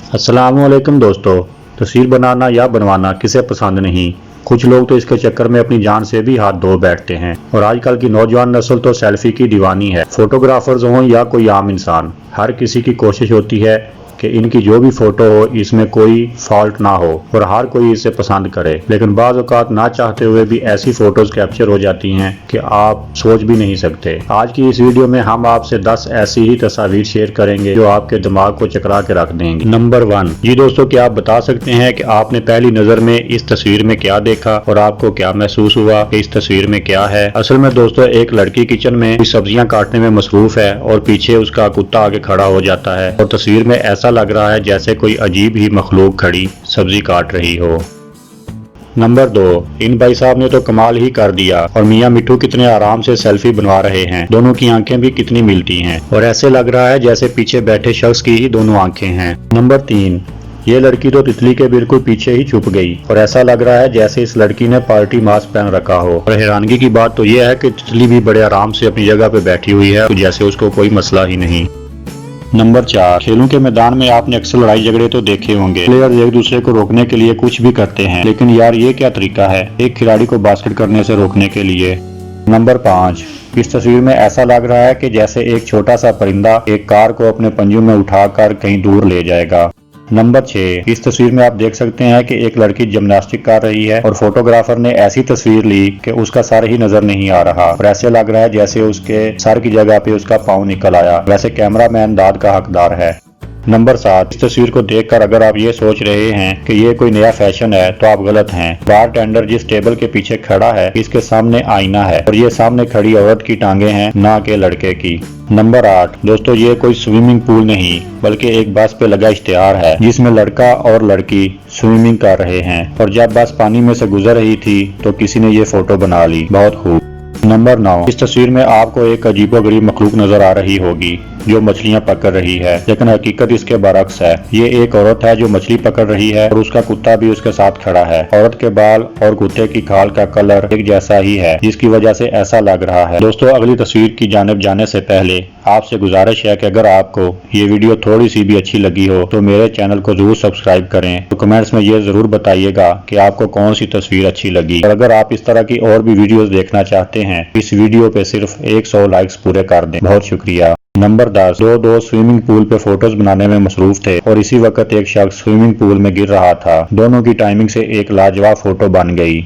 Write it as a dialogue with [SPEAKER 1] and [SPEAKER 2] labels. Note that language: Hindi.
[SPEAKER 1] अस्सलामुअलैकुम दोस्तों। तस्वीर बनाना या बनवाना किसे पसंद नहीं। कुछ लोग तो इसके चक्कर में अपनी जान से भी हाथ धो बैठते हैं और आजकल की नौजवान नस्ल तो सेल्फी की दीवानी है। फोटोग्राफर्स हों या कोई आम इंसान, हर किसी की कोशिश होती है कि इनकी जो भी फोटो हो इसमें कोई फॉल्ट ना हो और हर कोई इसे पसंद करे। लेकिन बाज़ औक़ात ना चाहते हुए भी ऐसी फोटोज कैप्चर हो जाती हैं कि आप सोच भी नहीं सकते। आज की इस वीडियो में हम आपसे 10 ऐसी ही तस्वीर शेयर करेंगे जो आपके दिमाग को चकरा के रख देंगे। नंबर 1। जी दोस्तों, क्या आप बता सकते हैं कि आपने पहली नजर में इस तस्वीर में क्या देखा और आपको क्या महसूस हुआ कि इस तस्वीर में क्या है? असल में दोस्तों, एक लड़की किचन में सब्जियां काटने में मसरूफ है और पीछे उसका कुत्ता आगे खड़ा हो जाता है और तस्वीर में ऐसा लग रहा है जैसे कोई अजीब ही मखलूक खड़ी सब्जी काट रही हो। नंबर 2। इन भाई साहब ने तो कमाल ही कर दिया और मियां मिट्ठू कितने आराम से सेल्फी बनवा रहे हैं। दोनों की आंखें भी कितनी मिलती हैं और ऐसे लग रहा है जैसे पीछे बैठे शख्स की ही दोनों आंखें हैं। नंबर 3। ये लड़की तो तितली के बिल्कुल पीछे ही छुप गई और ऐसा लग रहा है जैसे इस लड़की ने पार्टी मास्क पहन रखा हो। और हैरानगी की बात तो यह है कि तितली भी बड़े आराम से अपनी जगह पे बैठी हुई है जैसे उसको कोई मसला ही नहीं। नंबर 4। खेलों के मैदान में आपने अक्सर लड़ाई झगड़े तो देखे होंगे। प्लेयर्स एक दूसरे को रोकने के लिए कुछ भी करते हैं, लेकिन यार ये क्या तरीका है एक खिलाड़ी को बास्केट करने से रोकने के लिए। नंबर 5। इस तस्वीर में ऐसा लग रहा है कि जैसे एक छोटा सा परिंदा एक कार को अपने पंजों में उठाकर कहीं दूर ले जाएगा। नंबर 6। इस तस्वीर में आप देख सकते हैं कि एक लड़की जिम्नास्टिक कर रही है और फोटोग्राफर ने ऐसी तस्वीर ली कि उसका सर ही नजर नहीं आ रहा और ऐसे लग रहा है जैसे उसके सर की जगह पे उसका पाँव निकल आया। वैसे कैमरामैन दाद का हकदार है। नंबर 7। इस तस्वीर को देखकर अगर आप ये सोच रहे हैं कि ये कोई नया फैशन है तो आप गलत हैं। बार टेंडर जिस टेबल के पीछे खड़ा है इसके सामने आईना है और ये सामने खड़ी औरत की टांगे हैं, ना कि लड़के की। नंबर 8। दोस्तों, ये कोई स्विमिंग पूल नहीं बल्कि एक बस पे लगा इश्तिहार है जिसमें लड़का और लड़की स्विमिंग कर रहे हैं और जब बस पानी में से गुजर रही थी तो किसी ने ये फोटो बना ली। बहुत खूब। नंबर 9। इस तस्वीर में आपको एक अजीबोगरीब मखलूक नजर आ रही होगी जो मछलियां पकड़ रही है, लेकिन हकीकत इसके बरक्स है। ये एक औरत है जो मछली पकड़ रही है और उसका कुत्ता भी उसके साथ खड़ा है। औरत के बाल और कुत्ते की खाल का कलर एक जैसा ही है जिसकी वजह से ऐसा लग रहा है। दोस्तों, अगली तस्वीर की जानिब जाने से पहले आपसे गुजारिश है कि अगर आपको ये वीडियो थोड़ी सी भी अच्छी लगी हो तो मेरे चैनल को जरूर सब्सक्राइब करें। तो कमेंट्स में ये जरूर बताइएगा कि आपको कौन सी तस्वीर अच्छी लगी और अगर आप इस तरह की और भी वीडियोस देखना चाहते हैं इस वीडियो पे सिर्फ 100 लाइक्स पूरे कर दें। बहुत शुक्रिया। नंबर 10। दो दोस्त स्विमिंग पूल पे फोटोज बनाने में मसरूफ थे और इसी वक्त एक शख्स स्विमिंग पूल में गिर रहा था। दोनों की टाइमिंग से एक लाजवाब फोटो बन गई।